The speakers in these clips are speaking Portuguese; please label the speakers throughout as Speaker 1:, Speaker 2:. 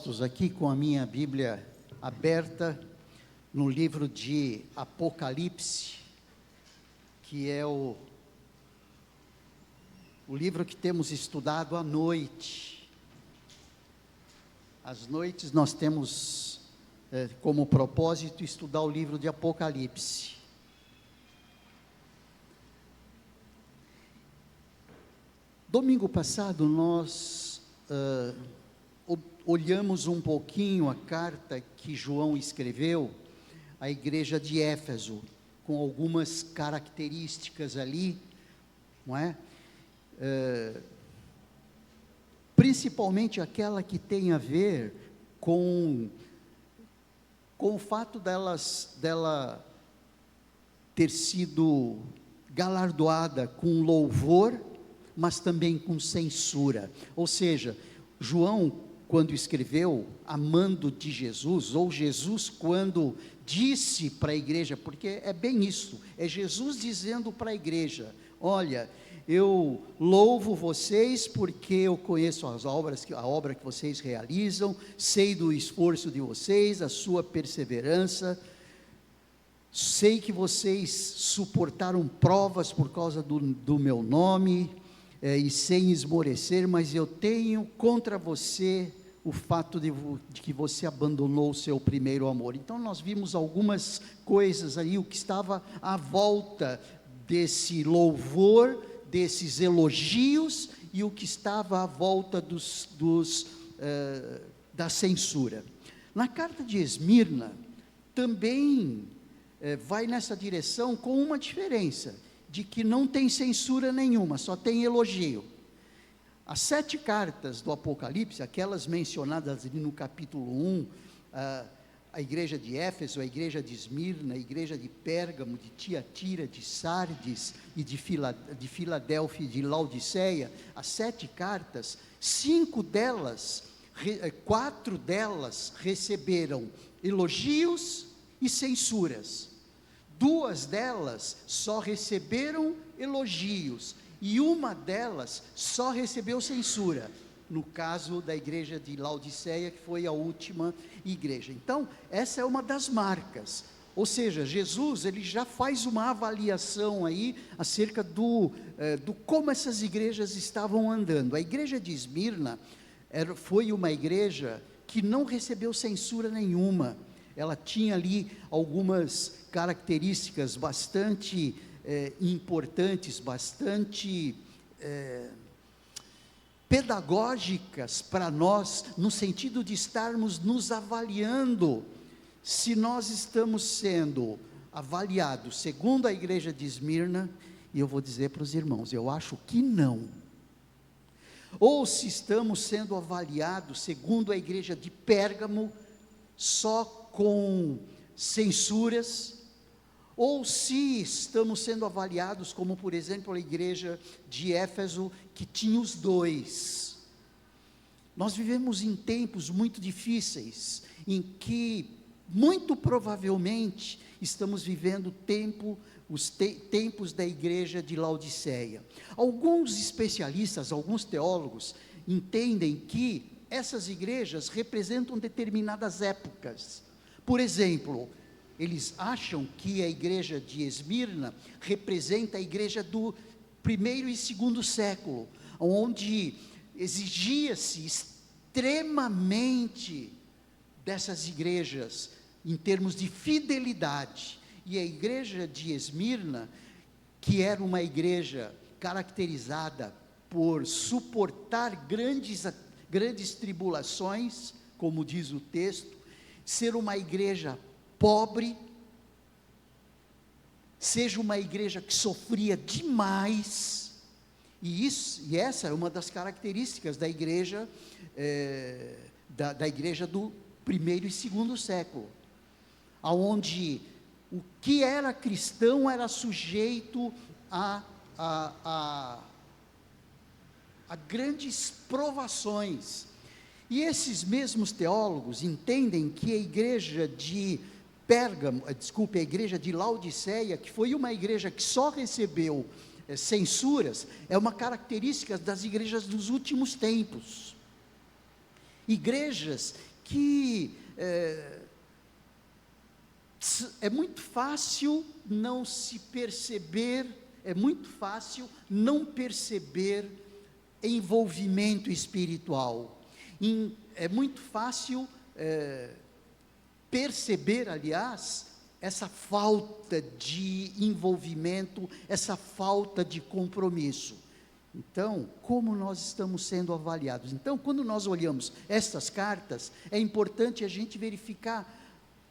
Speaker 1: postos aqui com a minha Bíblia aberta no livro de Apocalipse, que é o livro que temos estudado à noite. Às noites nós temos como propósito estudar o livro de Apocalipse. Domingo passado nós olhamos um pouquinho a carta que João escreveu à igreja de Éfeso, com algumas características ali, não é? Principalmente aquela que tem a ver com o fato dela ter sido galardoada com louvor, mas também com censura. Ou seja, João, quando escreveu amando de Jesus, ou Jesus quando disse para a igreja, porque é bem isso, é Jesus dizendo para a igreja: olha, eu louvo vocês porque eu conheço a obra que vocês realizam, sei do esforço de vocês, a sua perseverança, sei que vocês suportaram provas por causa do meu nome, e sem esmorecer, mas eu tenho contra você o fato de que você abandonou o seu primeiro amor. Então nós vimos algumas coisas aí, o que estava à volta desse louvor, desses elogios, e o que estava à volta da censura. Na carta de Esmirna, também vai nessa direção, com uma diferença, de que não tem censura nenhuma, só tem elogio. As 7 cartas do Apocalipse, aquelas mencionadas ali no capítulo 1, a igreja de Éfeso, a igreja de Esmirna, a igreja de Pérgamo, de Tiatira, de Sardes, e de Filadélfia e de Laodiceia, as 7 cartas, 4 delas receberam elogios e censuras. 2 delas só receberam elogios, e uma delas só recebeu censura, no caso da igreja de Laodiceia, que foi a última igreja. Então, essa é uma das marcas, ou seja, Jesus, ele já faz uma avaliação aí, acerca do como essas igrejas estavam andando. A igreja de Esmirna foi uma igreja que não recebeu censura nenhuma. Ela tinha ali algumas características bastante importantes, bastante pedagógicas para nós, no sentido de estarmos nos avaliando, se nós estamos sendo avaliados segundo a igreja de Esmirna, e eu vou dizer para os irmãos, eu acho que não, ou se estamos sendo avaliados segundo a igreja de Pérgamo, só com censuras, ou se estamos sendo avaliados como, por exemplo, a igreja de Éfeso, que tinha os 2. Nós vivemos em tempos muito difíceis, em que, muito provavelmente, estamos vivendo os tempos da igreja de Laodiceia. Alguns especialistas, alguns teólogos, entendem que essas igrejas representam determinadas épocas. Por exemplo, eles acham que a igreja de Esmirna representa a igreja do 1º e 2º século, onde exigia-se extremamente dessas igrejas, em termos de fidelidade, e a igreja de Esmirna, que era uma igreja caracterizada por suportar grandes tribulações, como diz o texto, ser uma igreja pobre, seja uma igreja que sofria demais, e essa é uma das características da igreja, da igreja do 1º e 2º século, aonde o que era cristão era sujeito a grandes provações. E esses mesmos teólogos entendem que a igreja de a igreja de Laodiceia, que foi uma igreja que só recebeu censuras, é uma característica das igrejas dos últimos tempos. Igrejas que é muito fácil não se perceber, é muito fácil não perceber envolvimento espiritual. É muito fácil perceber, aliás, essa falta de envolvimento, essa falta de compromisso. Então, como nós estamos sendo avaliados? Então, quando nós olhamos estas cartas, é importante a gente verificar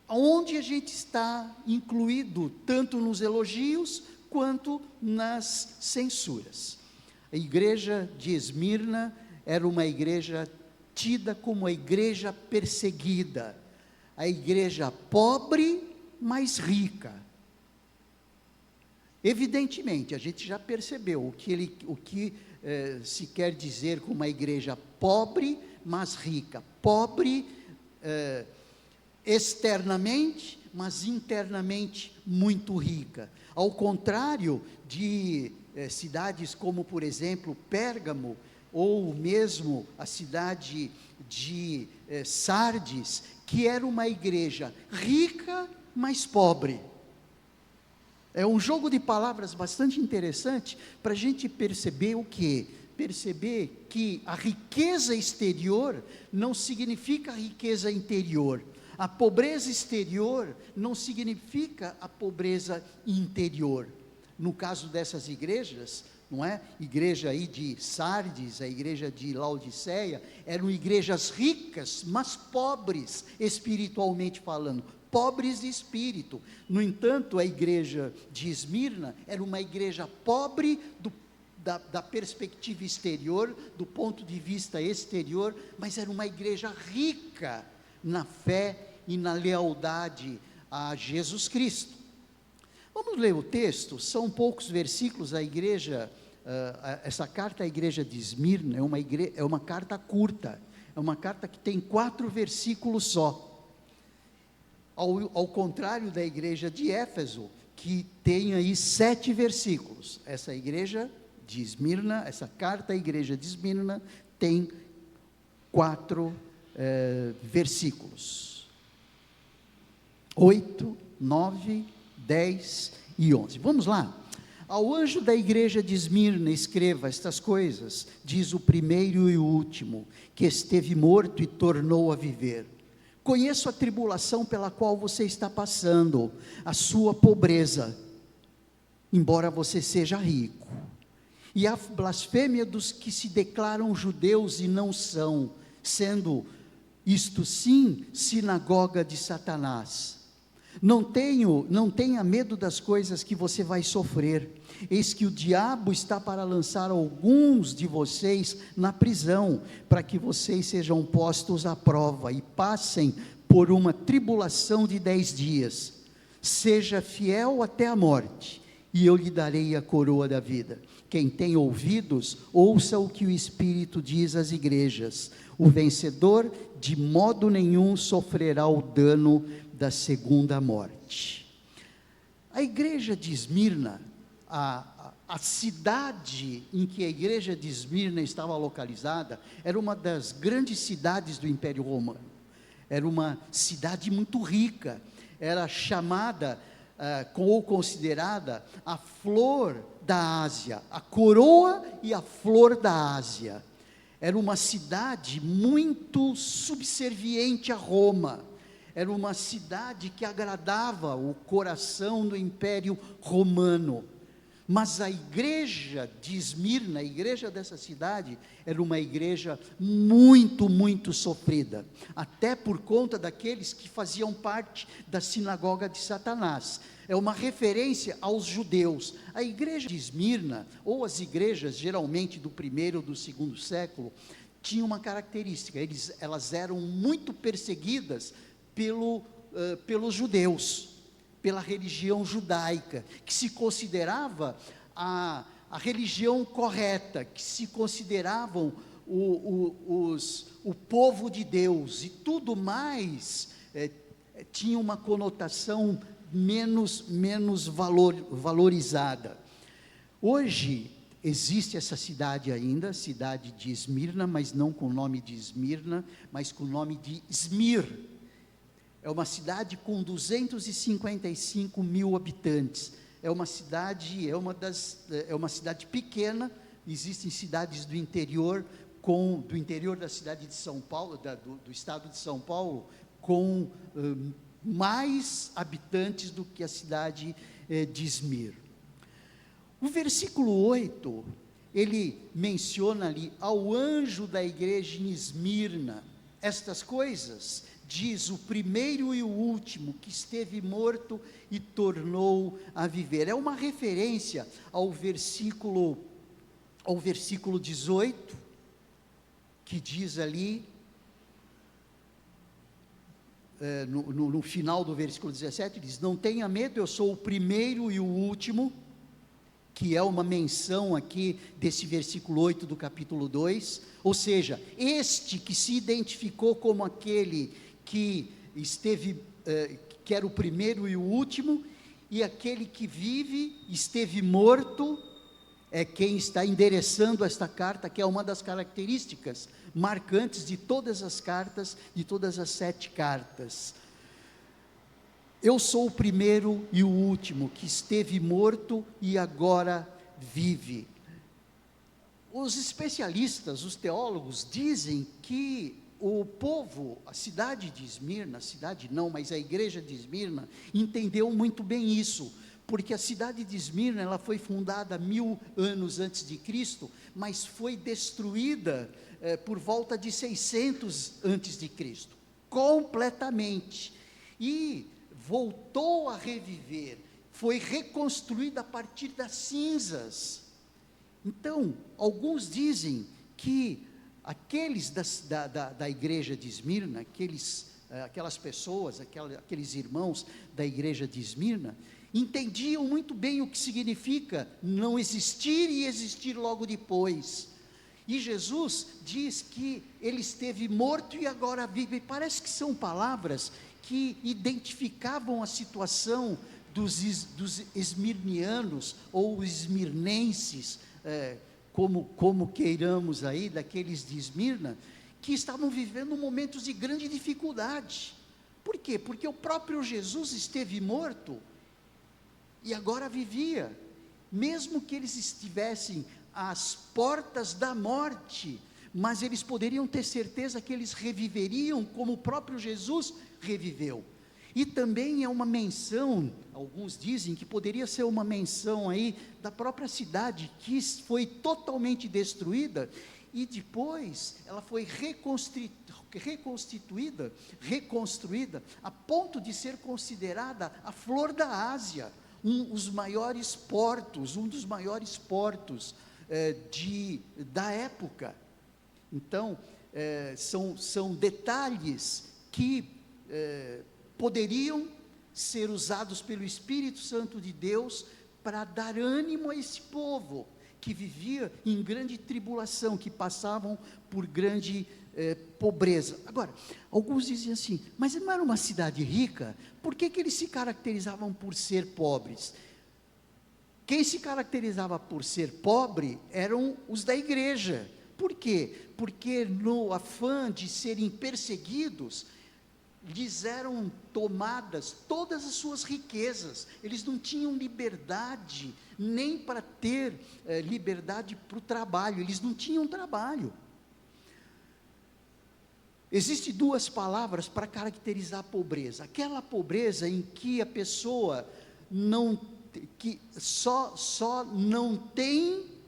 Speaker 1: onde a gente está incluído, tanto nos elogios, quanto nas censuras. A igreja de Esmirna era uma igreja tida como a igreja perseguida, a igreja pobre, mas rica. Evidentemente, a gente já percebeu o que se quer dizer com uma igreja pobre, mas rica. Pobre externamente, mas internamente muito rica. Ao contrário de cidades como, por exemplo, Pérgamo, ou mesmo a cidade de Sardes, que era uma igreja rica, mas pobre. É um jogo de palavras bastante interessante para a gente perceber o quê? Perceber que a riqueza exterior não significa a riqueza interior. A pobreza exterior não significa a pobreza interior. No caso dessas igrejas, não é? Igreja aí de Sardes, a igreja de Laodiceia, eram igrejas ricas, mas pobres espiritualmente falando, pobres de espírito. No entanto, a igreja de Esmirna era uma igreja pobre da perspectiva exterior, do ponto de vista exterior, mas era uma igreja rica na fé e na lealdade a Jesus Cristo. Vamos ler o texto, são poucos versículos. A igreja, essa carta à igreja de Esmirna é uma carta curta, é uma carta que tem 4 versículos só, ao contrário da igreja de Éfeso, que tem aí 7 versículos. Essa igreja de Esmirna, essa carta à igreja de Esmirna, tem 4 versículos, 8, 9, 10 e 11. Vamos lá. Ao anjo da igreja de Esmirna escreva estas coisas, diz o primeiro e o último, que esteve morto e tornou a viver. Conheço a tribulação pela qual você está passando, a sua pobreza, embora você seja rico, e a blasfêmia dos que se declaram judeus e não são, sendo isto sim sinagoga de Satanás. Não tenha medo das coisas que você vai sofrer. Eis que o diabo está para lançar alguns de vocês na prisão, para que vocês sejam postos à prova e passem por uma tribulação de 10 dias. Seja fiel até a morte, e eu lhe darei a coroa da vida. Quem tem ouvidos, ouça o que o Espírito diz às igrejas. O vencedor de modo nenhum sofrerá o dano da segunda morte. A igreja de Esmirna, a cidade em que a igreja de Esmirna estava localizada, era uma das grandes cidades do Império Romano. Era uma cidade muito rica, era chamada ou considerada a flor da Ásia, a coroa e a flor da Ásia. Era uma cidade muito subserviente a Roma. Era uma cidade que agradava o coração do Império Romano. Mas a igreja de Esmirna, a igreja dessa cidade, era uma igreja muito, muito sofrida, até por conta daqueles que faziam parte da sinagoga de Satanás. É uma referência aos judeus. A igreja de Esmirna, ou as igrejas geralmente do primeiro ou do segundo século, tinham uma característica: elas eram muito perseguidas pelos judeus, pela religião judaica, que se considerava a religião correta, que se consideravam o povo de Deus, e tudo mais tinha uma conotação menos valorizada. Hoje, Existe essa cidade ainda, cidade de Esmirna, mas não com o nome de Esmirna, mas com o nome de Esmir. É uma cidade com 255 mil habitantes. É uma cidade pequena. Existem cidades do interior, do interior da cidade de São Paulo, do estado de São Paulo, com mais habitantes do que a cidade de Esmir. O versículo 8, ele menciona ali: ao anjo da igreja em Esmirna, estas coisas diz o primeiro e o último, que esteve morto e tornou a viver. É uma referência ao versículo 18, que diz ali, no final do versículo 17, diz: não tenha medo, eu sou o primeiro e o último, que é uma menção aqui desse versículo 8 do capítulo 2, ou seja, este que se identificou como aquele que esteve, que era o primeiro e o último, e aquele que vive, esteve morto, é quem está endereçando esta carta, que é uma das características marcantes de todas as cartas, de todas as 7 cartas. Eu sou o primeiro e o último, que esteve morto e agora vive. Os especialistas, os teólogos, dizem que o povo, a cidade de Esmirna, mas a igreja de Esmirna, entendeu muito bem isso, porque a cidade de Esmirna, ela foi fundada 1000 anos antes de Cristo, mas foi destruída por volta de 600 antes de Cristo, completamente, e voltou a reviver, foi reconstruída a partir das cinzas. Então, alguns dizem que aqueles da igreja de Esmirna, aquelas pessoas, aqueles irmãos da igreja de Esmirna, entendiam muito bem o que significa não existir e existir logo depois. E Jesus diz que ele esteve morto e agora vive. Parece que são palavras que identificavam a situação dos esmirnianos, ou esmirnenses, como queiramos aí, daqueles de Esmirna, que estavam vivendo momentos de grande dificuldade. Por quê? Porque o próprio Jesus esteve morto, e agora vivia, mesmo que eles estivessem às portas da morte, mas eles poderiam ter certeza que eles reviveriam, como o próprio Jesus reviveu. E também é uma menção, alguns dizem que poderia ser uma menção aí da própria cidade, que foi totalmente destruída, e depois ela foi reconstruída, a ponto de ser considerada a flor da Ásia, um dos maiores portos da época. Então, são detalhes que poderiam ser usados pelo Espírito Santo de Deus para dar ânimo a esse povo que vivia em grande tribulação, que passavam por grande pobreza. Agora, alguns dizem assim: mas não era uma cidade rica? Por que eles se caracterizavam por ser pobres? Quem se caracterizava por ser pobre eram os da igreja. Por quê? Porque no afã de serem perseguidos, lhes eram tomadas todas as suas riquezas. Eles não tinham liberdade, nem para ter liberdade para o trabalho, eles não tinham trabalho. Existem 2 palavras para caracterizar a pobreza: aquela pobreza em que a pessoa só não tem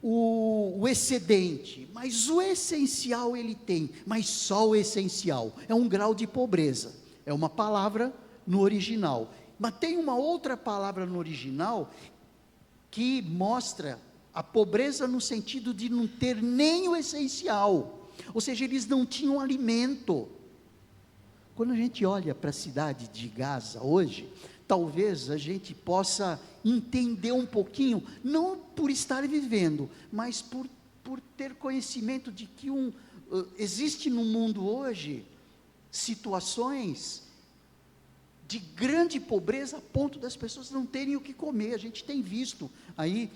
Speaker 1: o excedente, mas o essencial ele tem, mas só o essencial. É um grau de pobreza, é uma palavra no original, mas tem uma outra palavra no original que mostra a pobreza no sentido de não ter nem o essencial, ou seja, eles não tinham alimento. Quando a gente olha para a cidade de Gaza hoje, talvez a gente possa entender um pouquinho, não por estar vivendo, mas por ter conhecimento de que existe no mundo hoje situações de grande pobreza, a ponto das pessoas não terem o que comer. A gente tem visto aí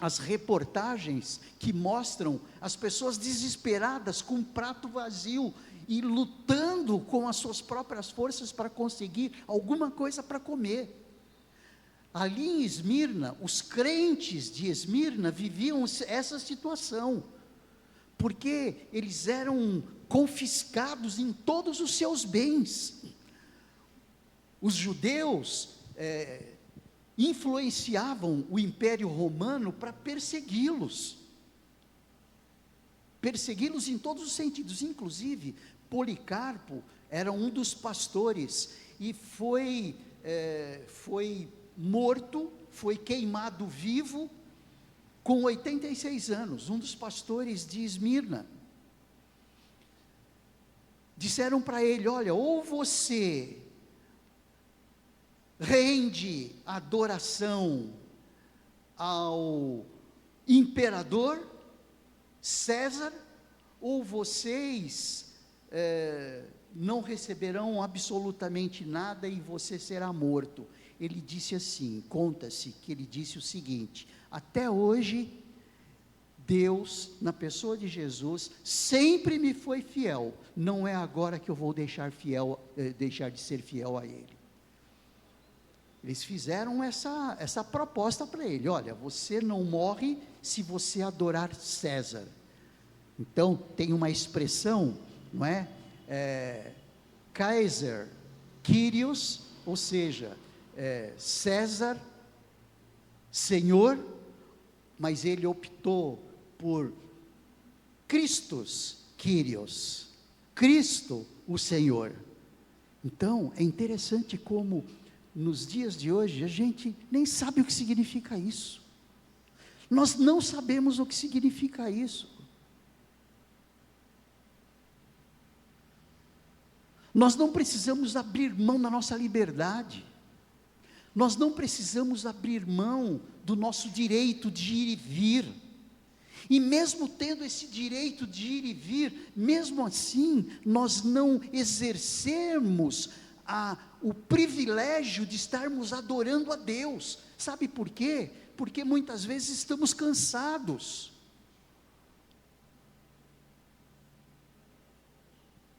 Speaker 1: as reportagens que mostram as pessoas desesperadas com um prato vazio e lutando com as suas próprias forças para conseguir alguma coisa para comer. Ali em Esmirna, os crentes de Esmirna viviam essa situação, porque eles eram confiscados em todos os seus bens. Os judeus influenciavam o Império Romano para persegui-los em todos os sentidos, inclusive Policarpo era um dos pastores, e foi morto, foi queimado vivo, com 86 anos, um dos pastores de Esmirna. Disseram para ele: olha, ou você rende adoração ao imperador César, ou vocês não receberão absolutamente nada e você será morto. Ele disse assim, conta-se que ele disse o seguinte: até hoje, Deus, na pessoa de Jesus, sempre me foi fiel, não é agora que eu vou deixar de ser fiel a Ele. Eles fizeram essa proposta para ele: olha, você não morre se você adorar César. Então, tem uma expressão, não é? Kaiser, Kyrios, ou seja, César, Senhor, mas ele optou por Christus, Kyrios, Cristo, o Senhor. Então, é interessante como, nos dias de hoje, a gente nem sabe o que significa isso. Nós não sabemos o que significa isso. Nós não precisamos abrir mão da nossa liberdade. Nós não precisamos abrir mão do nosso direito de ir e vir. E mesmo tendo esse direito de ir e vir, mesmo assim, nós não exercemos o privilégio de estarmos adorando a Deus. Sabe por quê? Porque muitas vezes estamos cansados.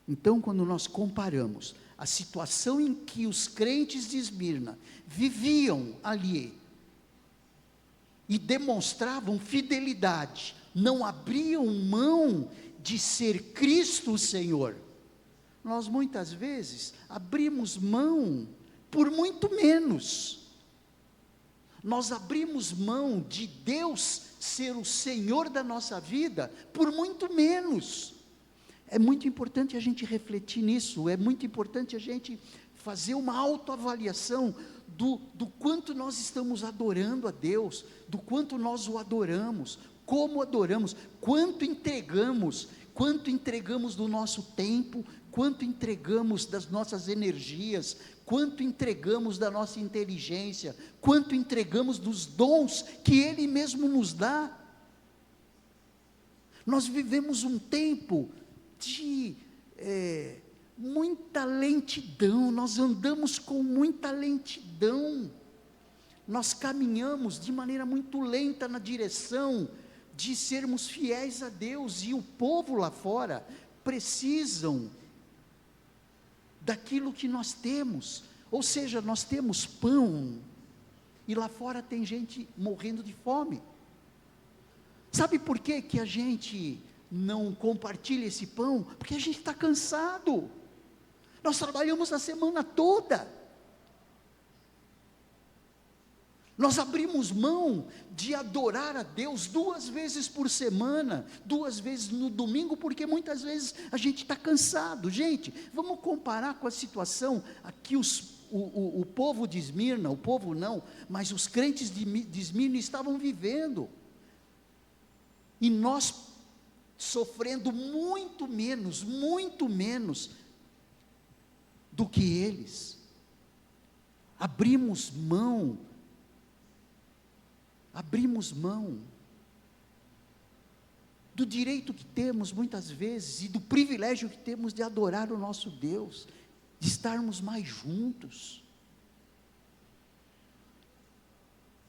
Speaker 1: Então, quando nós comparamos a situação em que os crentes de Esmirna viviam ali e demonstravam fidelidade, não abriam mão de ser Cristo o Senhor, nós muitas vezes abrimos mão por muito menos. Nós abrimos mão de Deus ser o Senhor da nossa vida por muito menos. É muito importante a gente refletir nisso, é muito importante a gente fazer uma autoavaliação do quanto nós estamos adorando a Deus, do quanto nós o adoramos, como adoramos, quanto entregamos do nosso tempo, quanto entregamos das nossas energias, quanto entregamos da nossa inteligência, quanto entregamos dos dons que Ele mesmo nos dá. Nós vivemos um tempo de muita lentidão, nós andamos com muita lentidão, nós caminhamos de maneira muito lenta na direção de sermos fiéis a Deus, e o povo lá fora precisam daquilo que nós temos, ou seja, nós temos pão, e lá fora tem gente morrendo de fome. Sabe por que a gente não compartilha esse pão? Porque a gente está cansado, nós trabalhamos a semana toda, nós abrimos mão de adorar a Deus 2 vezes por semana, 2 vezes no domingo, porque muitas vezes a gente está cansado. Gente, vamos comparar com a situação aqui, o povo de Esmirna, o povo não, mas os crentes de Esmirna estavam vivendo, e nós sofrendo muito menos do que eles. Abrimos mão do direito que temos muitas vezes, e do privilégio que temos de adorar o nosso Deus, de estarmos mais juntos.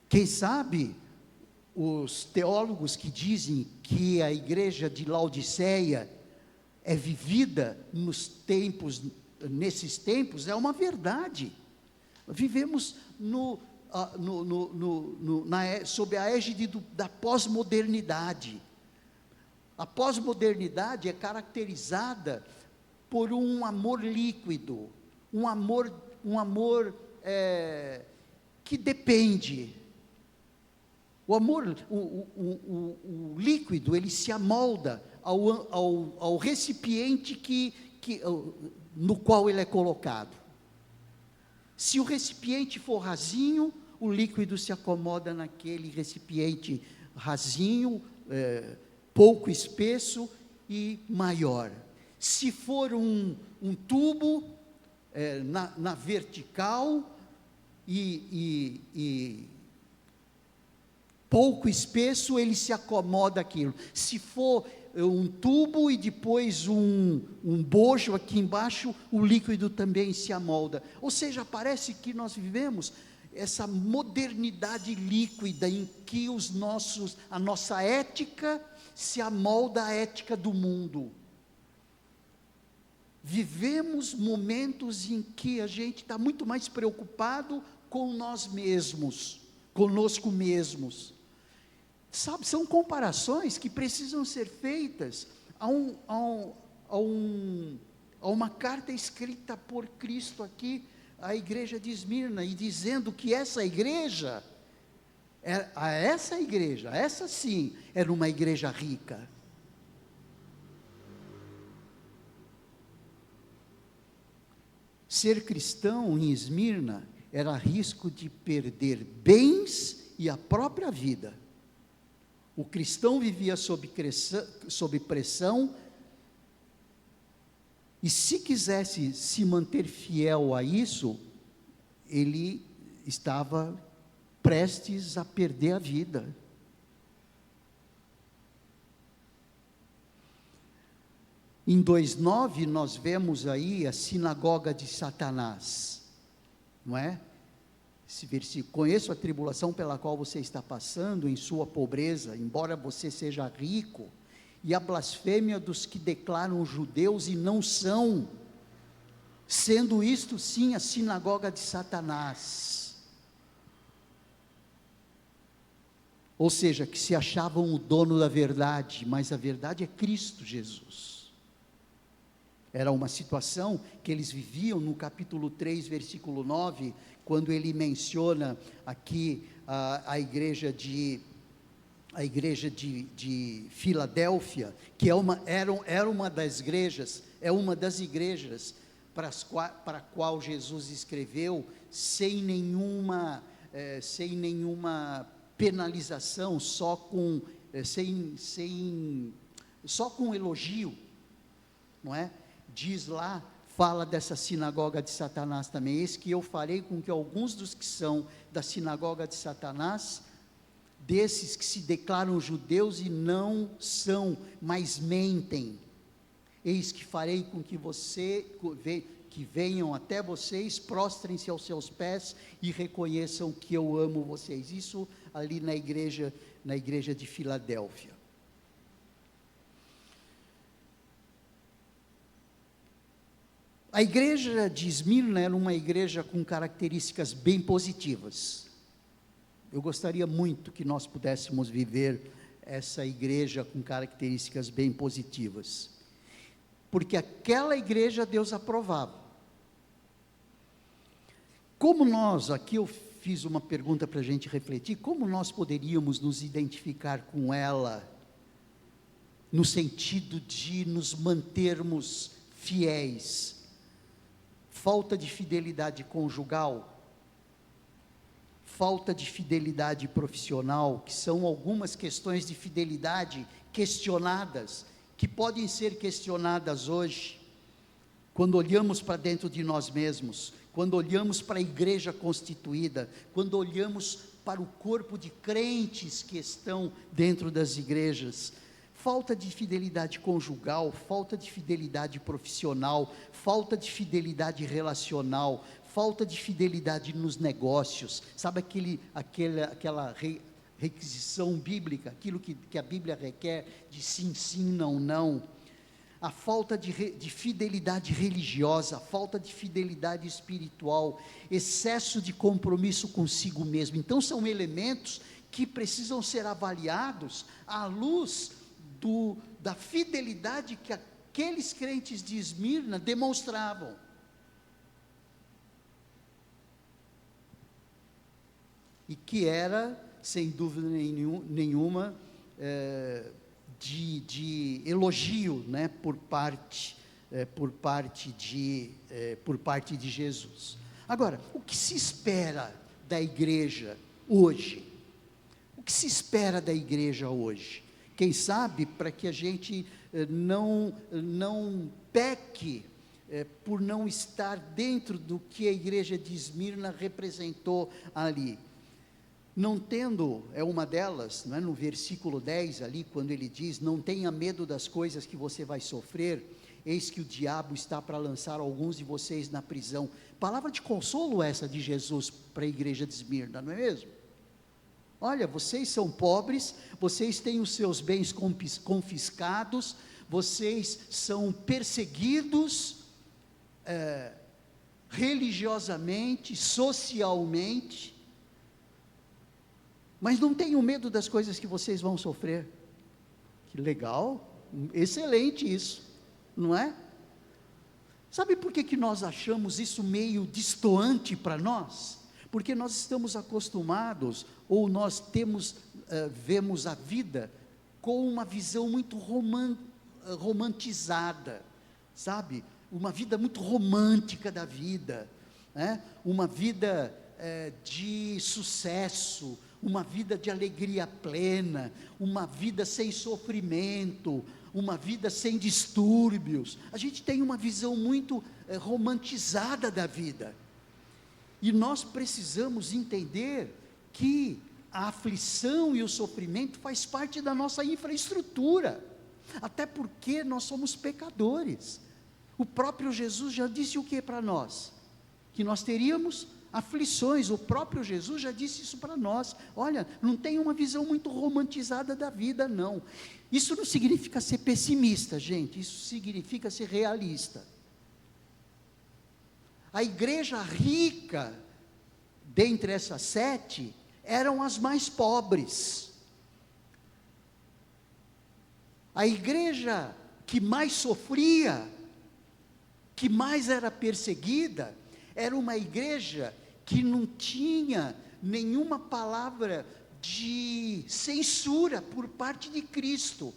Speaker 1: Quem sabe os teólogos que dizem que a igreja de Laodiceia é vivida nesses tempos, é uma verdade. Vivemos sob a égide da pós-modernidade. A pós-modernidade é caracterizada por um amor líquido, um amor que depende. O amor, o líquido, ele se amolda ao recipiente no qual ele é colocado. Se o recipiente for rasinho, o líquido se acomoda naquele recipiente rasinho, pouco espesso e maior. Se for um tubo na vertical e pouco espesso, ele se acomoda àquilo. Se for um tubo e depois um bojo aqui embaixo, o líquido também se amolda. Ou seja, parece que nós vivemos essa modernidade líquida em que a nossa ética se amolda à ética do mundo. Vivemos momentos em que a gente está muito mais preocupado com nós mesmos, conosco mesmos. Sabe, são comparações que precisam ser feitas a uma carta escrita por Cristo aqui, à igreja de Esmirna, e dizendo que essa sim, era uma igreja rica. Ser cristão em Esmirna era risco de perder bens e a própria vida. O cristão vivia sob pressão, e se quisesse se manter fiel a isso, ele estava prestes a perder a vida. Em 2:9 nós vemos aí a sinagoga de Satanás, não é? Esse versículo: conheço a tribulação pela qual você está passando em sua pobreza, embora você seja rico, e a blasfêmia dos que declaram judeus e não são, sendo isto sim a sinagoga de Satanás. Ou seja, que se achavam o dono da verdade, mas a verdade é Cristo Jesus. Era uma situação que eles viviam no capítulo 3, versículo 9, quando ele menciona aqui a igreja de Filadélfia, que era uma das igrejas para a qual Jesus escreveu, sem nenhuma penalização, só com elogio, não é? Diz lá, fala dessa sinagoga de Satanás também: eis que eu farei com que alguns dos que são da sinagoga de Satanás, desses que se declaram judeus e não são, mas mentem, eis que farei com que que venham até vocês, prostrem-se aos seus pés e reconheçam que eu amo vocês. Isso ali na igreja de Filadélfia. A igreja de Esmirna era uma igreja com características bem positivas. Eu gostaria muito que nós pudéssemos viver essa igreja com características bem positivas, porque aquela igreja Deus aprovava. Como nós, aqui eu fiz uma pergunta para a gente refletir, como nós poderíamos nos identificar com ela, no sentido de nos mantermos fiéis? Falta de fidelidade conjugal, falta de fidelidade profissional, que são algumas questões de fidelidade questionadas, que podem ser questionadas hoje, quando olhamos para dentro de nós mesmos, quando olhamos para a igreja constituída, quando olhamos para o corpo de crentes que estão dentro das igrejas. Falta de fidelidade conjugal, falta de fidelidade profissional, falta de fidelidade relacional, falta de fidelidade nos negócios. Sabe aquela requisição bíblica, aquilo que a Bíblia requer de sim, sim, não, não. A falta de fidelidade religiosa, a falta de fidelidade espiritual, excesso de compromisso consigo mesmo. Então, são elementos que precisam ser avaliados à luz da fidelidade que aqueles crentes de Esmirna demonstravam. E que era, sem dúvida nenhuma, de elogio, né, por parte de Jesus. Agora, o que se espera da igreja hoje? O que se espera da igreja hoje? Quem sabe, para que a gente não peque por não estar dentro do que a igreja de Esmirna representou ali. Não tendo, é uma delas, não é, no versículo 10 ali, quando ele diz, não tenha medo das coisas que você vai sofrer, eis que o diabo está para lançar alguns de vocês na prisão. Palavra de consolo essa de Jesus para a igreja de Esmirna, não é mesmo? Olha, vocês são pobres, vocês têm os seus bens confiscados, vocês são perseguidos religiosamente, socialmente, mas não tenham medo das coisas que vocês vão sofrer. Que legal, excelente isso, não é? Sabe por que nós achamos isso meio distoante para nós? Porque nós estamos acostumados, ou nós vemos a vida com uma visão muito romantizada, sabe? Uma vida muito romântica da vida, né? Uma vida de sucesso, uma vida de alegria plena, uma vida sem sofrimento, uma vida sem distúrbios. A gente tem uma visão muito romantizada da vida, e nós precisamos entender que a aflição e o sofrimento faz parte da nossa infraestrutura, até porque nós somos pecadores. O próprio Jesus já disse o que para nós? Que nós teríamos aflições. O próprio Jesus já disse isso para nós. Olha, não tem uma visão muito romantizada da vida, não. Isso não significa ser pessimista, gente, isso significa ser realista. A igreja rica, dentre essas 7, eram as mais pobres. A igreja que mais sofria, que mais era perseguida, era uma igreja que não tinha nenhuma palavra de censura por parte de Cristo.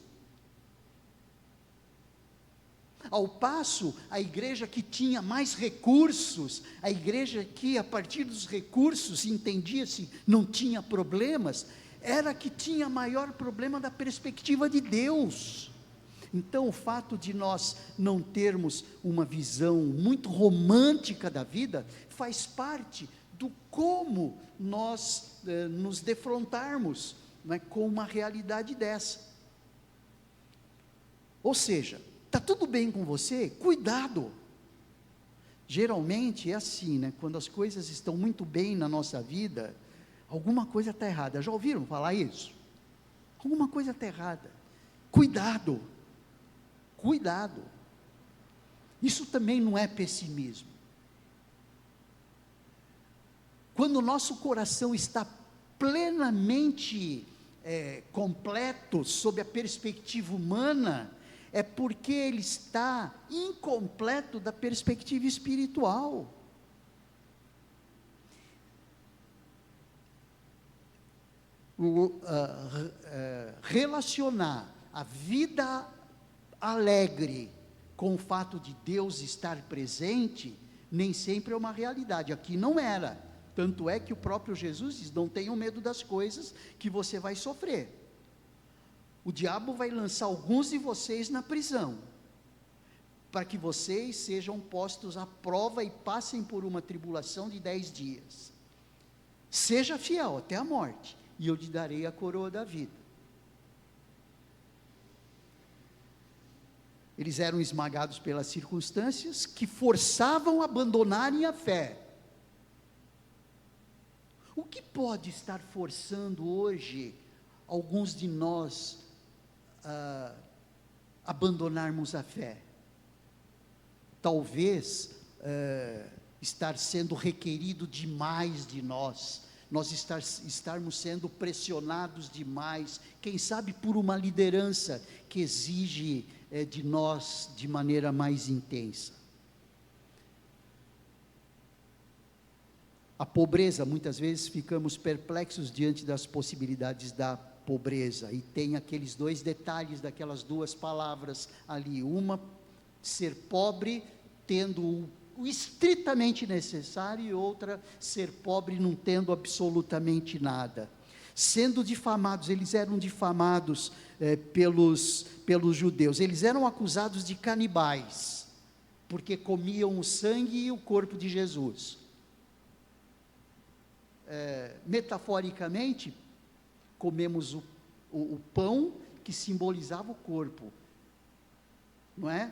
Speaker 1: Ao passo, a igreja que tinha mais recursos, a igreja que a partir dos recursos entendia-se, não tinha problemas, era a que tinha maior problema da perspectiva de Deus. Então, o fato de nós não termos uma visão muito romântica da vida, faz parte do como nós nos defrontarmos, né, com uma realidade dessa. Ou seja, está tudo bem com você? Cuidado. Geralmente é assim, né? Quando as coisas estão muito bem na nossa vida, alguma coisa está errada. Já ouviram falar isso? Alguma coisa está errada. Cuidado. Cuidado. Isso também não é pessimismo. Quando o nosso coração está plenamente completo sob a perspectiva humana, é porque ele está incompleto da perspectiva espiritual. Relacionar a vida alegre com o fato de Deus estar presente, nem sempre é uma realidade. Aqui não era. Tanto é que o próprio Jesus diz, não tenham medo das coisas que você vai sofrer. O diabo vai lançar alguns de vocês na prisão, para que vocês sejam postos à prova e passem por uma tribulação de 10 dias. Seja fiel até a morte, e eu te darei a coroa da vida. Eles eram esmagados pelas circunstâncias que forçavam a abandonarem a fé. O que pode estar forçando hoje alguns de nós a abandonarmos a fé? Talvez estar sendo requerido demais de nós estarmos sendo pressionados demais, quem sabe por uma liderança que exige de nós de maneira mais intensa. A pobreza, muitas vezes ficamos perplexos diante das possibilidades da pobreza, e tem aqueles dois detalhes daquelas duas palavras ali, uma, ser pobre tendo o estritamente necessário, e outra, ser pobre não tendo absolutamente nada. Sendo difamados, eles eram difamados pelos judeus, eles eram acusados de canibais, porque comiam o sangue e o corpo de Jesus. Metaforicamente, comemos o pão que simbolizava o corpo, não é?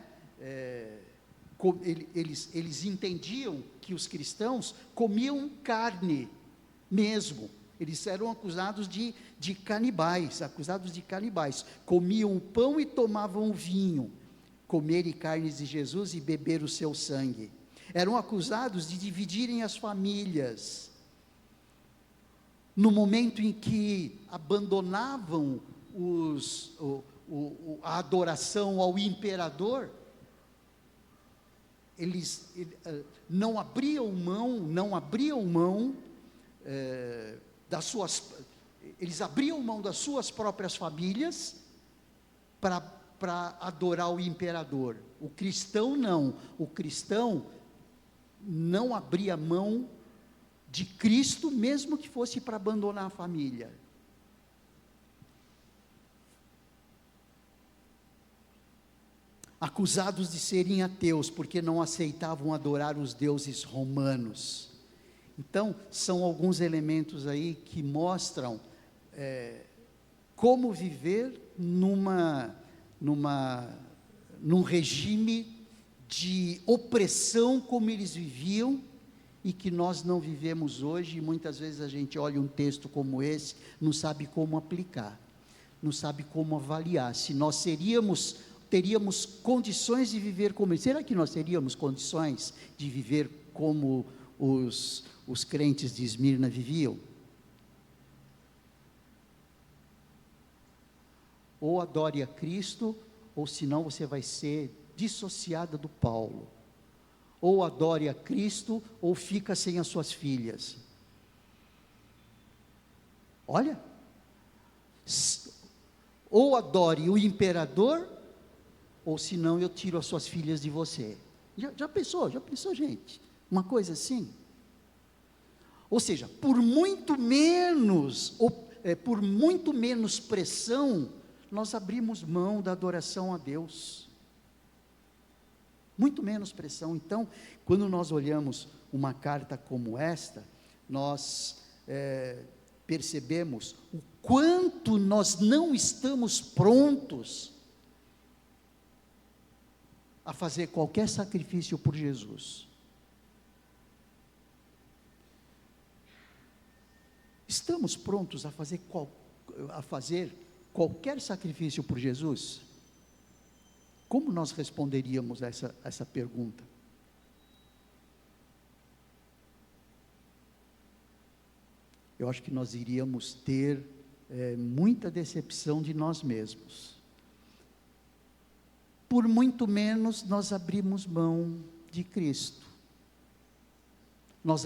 Speaker 1: Eles entendiam que os cristãos comiam carne mesmo, eles eram acusados de canibais, comiam o pão e tomavam o vinho, comerem carnes de Jesus e beber o seu sangue, eram acusados de dividirem as famílias. No momento em que abandonavam a adoração ao imperador, eles não abriam mão eles abriam mão das suas próprias famílias para adorar o imperador. O cristão não abria mão de Cristo, mesmo que fosse para abandonar a família. Acusados de serem ateus, porque não aceitavam adorar os deuses romanos. Então, são alguns elementos aí que mostram como viver num regime de opressão, como eles viviam, e que nós não vivemos hoje, e muitas vezes a gente olha um texto como esse, não sabe como aplicar, não sabe como avaliar, se nós teríamos condições de viver como eles. Será que nós teríamos condições de viver como os crentes de Esmirna viviam? Ou adore a Cristo, ou senão você vai ser dissociada do Paulo. Ou adore a Cristo, ou fica sem as suas filhas. Olha, ou adore o imperador, ou senão eu tiro as suas filhas de você. Já pensou, gente? Uma coisa assim? Ou seja, por muito menos pressão, nós abrimos mão da adoração a Deus. Muito menos pressão. Então, quando nós olhamos uma carta como esta, nós percebemos o quanto nós não estamos prontos a fazer qualquer sacrifício por Jesus. Estamos prontos a fazer qualquer sacrifício por Jesus? Como nós responderíamos a essa pergunta? Eu acho que nós iríamos ter muita decepção de nós mesmos. Por muito menos nós abrimos mão de Cristo. Nós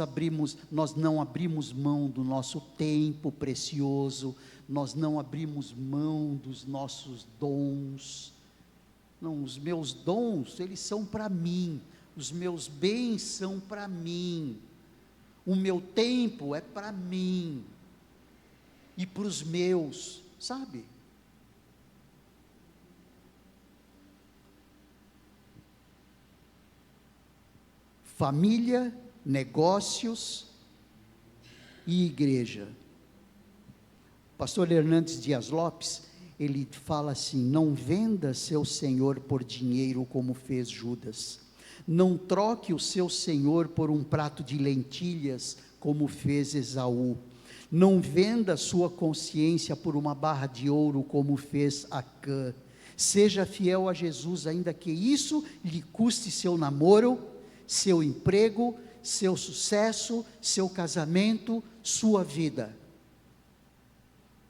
Speaker 1: não abrimos mão do nosso tempo precioso, nós não abrimos mão dos nossos dons. Não, os meus dons, eles são para mim, os meus bens são para mim, o meu tempo é para mim, e para os meus, sabe? Família, negócios e igreja. Pastor Hernandes Dias Lopes, ele fala assim: não venda seu senhor por dinheiro como fez Judas, não troque o seu senhor por um prato de lentilhas como fez Esaú, Não venda sua consciência por uma barra de ouro, como fez Acã. Seja fiel a Jesus, ainda que isso lhe custe seu namoro, seu emprego, seu sucesso, seu casamento, sua vida.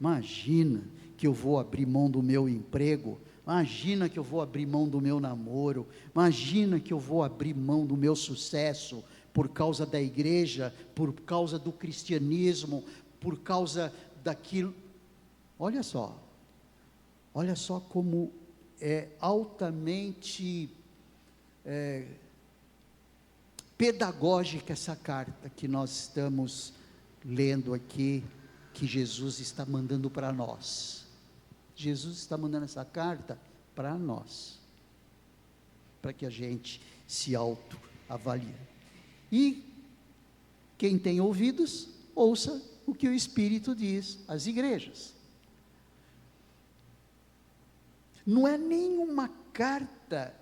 Speaker 1: Imagina que eu vou abrir mão do meu emprego, imagina que eu vou abrir mão do meu namoro, imagina que eu vou abrir mão do meu sucesso, por causa da igreja, por causa do cristianismo, por causa daquilo. Olha só como é altamente pedagógica essa carta que nós estamos lendo aqui, que Jesus está mandando para nós. Jesus está mandando essa carta para nós, para que a gente se autoavalie. E quem tem ouvidos, ouça o que o Espírito diz às igrejas. Não é nenhuma carta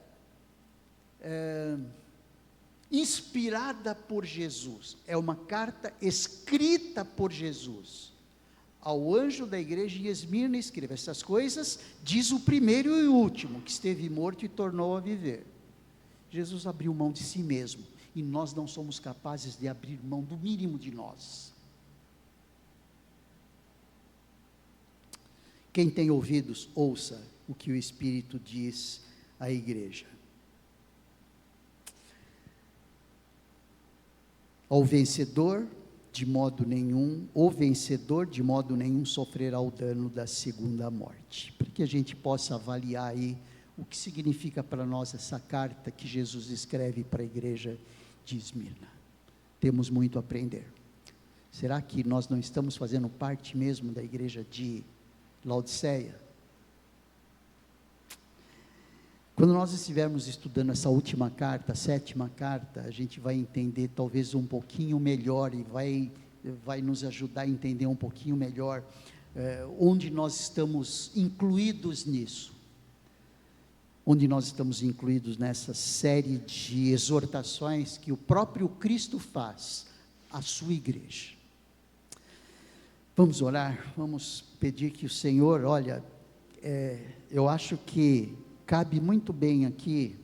Speaker 1: inspirada por Jesus, é uma carta escrita por Jesus. Ao anjo da igreja em Esmirna escreva: essas coisas diz o primeiro e o último, que esteve morto e tornou a viver. Jesus abriu mão de si mesmo, e nós não somos capazes de abrir mão do mínimo de nós. Quem tem ouvidos, ouça o que o Espírito diz à igreja. O vencedor de modo nenhum sofrerá o dano da segunda morte. Para que a gente possa avaliar aí o que significa para nós essa carta que Jesus escreve para a igreja de Esmirna. Temos muito a aprender. Será que nós não estamos fazendo parte mesmo da igreja de Laodiceia? Quando nós estivermos estudando essa última carta, a 7ª carta, a gente vai entender talvez um pouquinho melhor e vai nos ajudar a entender um pouquinho melhor onde nós estamos incluídos nisso. Onde nós estamos incluídos nessa série de exortações que o próprio Cristo faz à sua igreja. Vamos orar, vamos pedir que o Senhor, olha, eu acho que cabe muito bem aqui,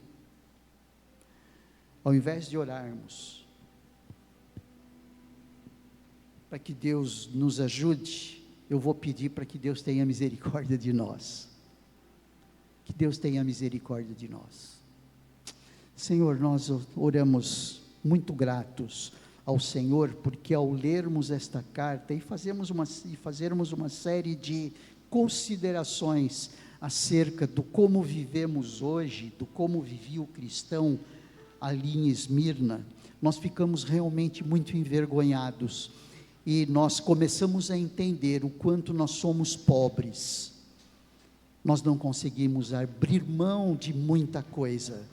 Speaker 1: ao invés de orarmos, para que Deus nos ajude, eu vou pedir para que Deus tenha misericórdia de nós. Que Deus tenha misericórdia de nós. Senhor, nós oramos muito gratos ao Senhor, porque ao lermos esta carta e fazermos uma série de considerações acerca do como vivemos hoje, do como vivia o cristão ali em Esmirna, nós ficamos realmente muito envergonhados, e nós começamos a entender o quanto nós somos pobres. Nós não conseguimos abrir mão de muita coisa,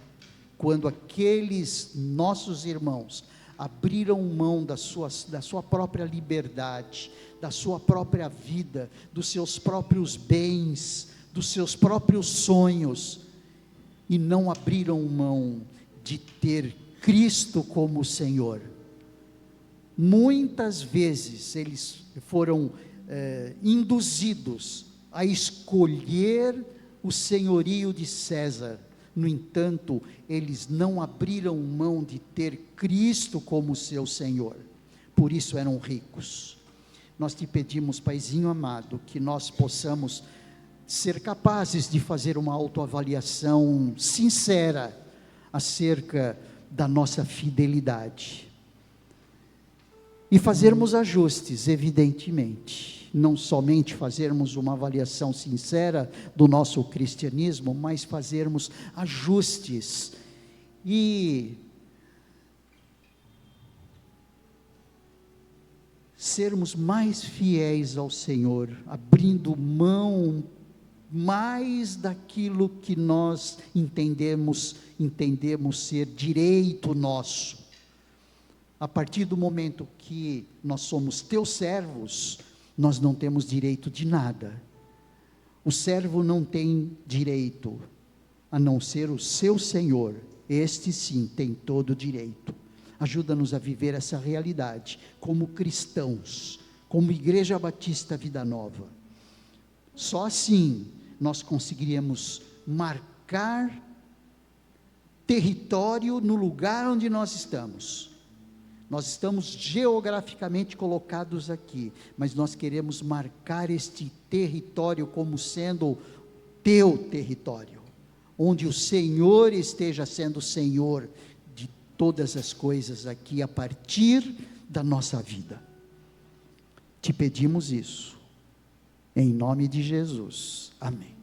Speaker 1: quando aqueles nossos irmãos abriram mão da sua própria liberdade, da sua própria vida, dos seus próprios bens, dos seus próprios sonhos, e não abriram mão de ter Cristo como Senhor. Muitas vezes eles foram induzidos a escolher o senhorio de César. No entanto, eles não abriram mão de ter Cristo como seu Senhor, por isso eram ricos. Nós te pedimos, Paizinho amado, que nós possamos ser capazes de fazer uma autoavaliação sincera acerca da nossa fidelidade, e fazermos ajustes, evidentemente, não somente fazermos uma avaliação sincera do nosso cristianismo, mas fazermos ajustes, e sermos mais fiéis ao Senhor, abrindo mão mais daquilo que nós entendemos ser direito nosso. A partir do momento que nós somos teus servos, nós não temos direito de nada. O servo não tem direito, a não ser o seu Senhor. Este sim tem todo o direito. Ajuda-nos a viver essa realidade como cristãos, como Igreja Batista Vida Nova. Só assim nós conseguiríamos marcar território no lugar onde nós estamos. Nós estamos geograficamente colocados aqui, mas nós queremos marcar este território como sendo teu território, onde o Senhor esteja sendo Senhor de todas as coisas aqui, a partir da nossa vida. Te pedimos isso, em nome de Jesus, amém.